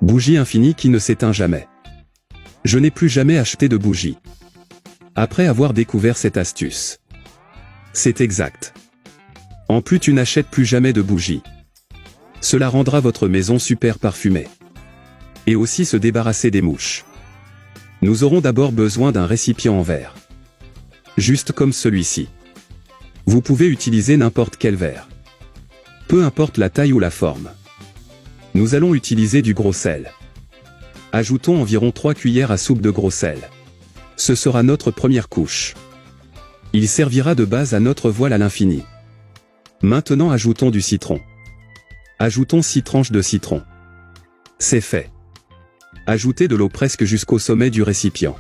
Bougie infinie qui ne s'éteint jamais. Je n'ai plus jamais acheté de bougie. Après avoir découvert cette astuce. C'est exact. En plus tu n'achètes plus jamais de bougie. Cela rendra votre maison super parfumée. Et aussi se débarrasser des mouches. Nous aurons d'abord besoin d'un récipient en verre. Juste comme celui-ci. Vous pouvez utiliser n'importe quel verre. Peu importe la taille ou la forme. Nous allons utiliser du gros sel. Ajoutons environ 3 cuillères à soupe de gros sel. Ce sera notre première couche. Il servira de base à notre voile à l'infini. Maintenant ajoutons du citron. Ajoutons 6 tranches de citron. C'est fait. Ajoutez de l'eau presque jusqu'au sommet du récipient.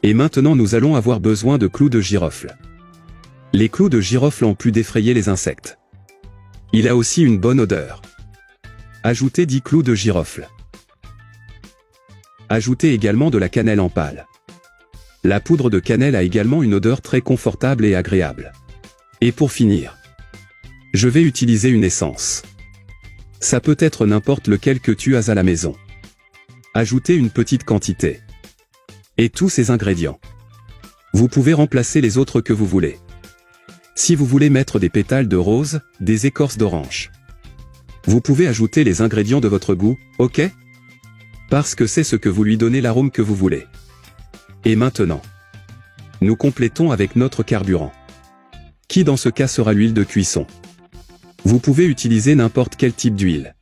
Et maintenant nous allons avoir besoin de clous de girofle. Les clous de girofle ont pu défrayer les insectes. Il a aussi une bonne odeur. Ajoutez 10 clous de girofle. Ajoutez également de la cannelle en pâle. La poudre de cannelle a également une odeur très confortable et agréable. Et pour finir, je vais utiliser une essence. Ça peut être n'importe lequel que tu as à la maison. Ajoutez une petite quantité. Et tous ces ingrédients. Vous pouvez remplacer les autres que vous voulez. Si vous voulez mettre des pétales de rose, des écorces d'orange. Vous pouvez ajouter les ingrédients de votre goût, ok? Parce que c'est ce que vous lui donnez l'arôme que vous voulez. Et maintenant, nous complétons avec notre carburant. Qui dans ce cas sera l'huile de cuisson. Vous pouvez utiliser n'importe quel type d'huile.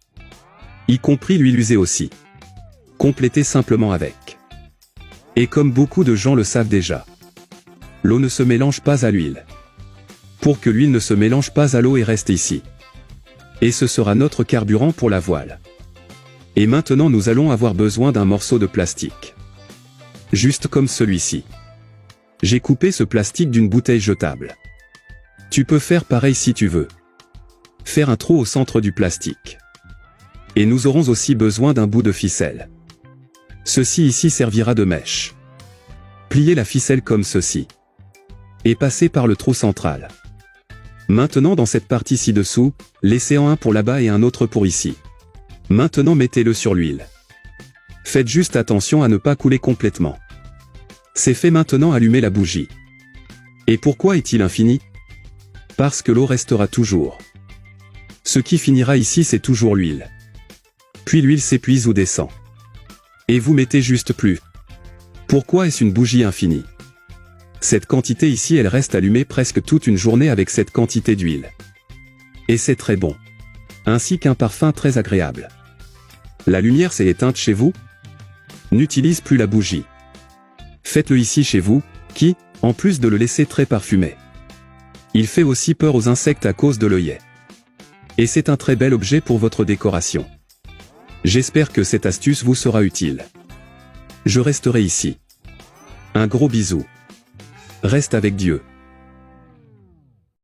Y compris l'huile usée aussi. Complétez simplement avec. Et comme beaucoup de gens le savent déjà, l'eau ne se mélange pas à l'huile. Pour que l'huile ne se mélange pas à l'eau et reste ici. Et ce sera notre carburant pour la voile. Et maintenant nous allons avoir besoin d'un morceau de plastique. Juste comme celui-ci. J'ai coupé ce plastique d'une bouteille jetable. Tu peux faire pareil si tu veux. Faire un trou au centre du plastique. Et nous aurons aussi besoin d'un bout de ficelle. Ceci ici servira de mèche. Pliez la ficelle comme ceci. Et passez par le trou central. Maintenant dans cette partie ci-dessous, laissez en un pour là-bas et un autre pour ici. Maintenant mettez-le sur l'huile. Faites juste attention à ne pas couler complètement. C'est fait, maintenant allumez la bougie. Et pourquoi est-il infini? Parce que l'eau restera toujours. Ce qui finira ici c'est toujours l'huile. Puis l'huile s'épuise ou descend. Et vous mettez juste plus. Pourquoi est-ce une bougie infinie? Cette quantité ici elle reste allumée presque toute une journée avec cette quantité d'huile. Et c'est très bon. Ainsi qu'un parfum très agréable. La lumière s'est éteinte chez vous? N'utilise plus la bougie. Faites-le ici chez vous, qui, en plus de le laisser très parfumé. Il fait aussi peur aux insectes à cause de l'œillet. Et c'est un très bel objet pour votre décoration. J'espère que cette astuce vous sera utile. Je resterai ici. Un gros bisou. Reste avec Dieu.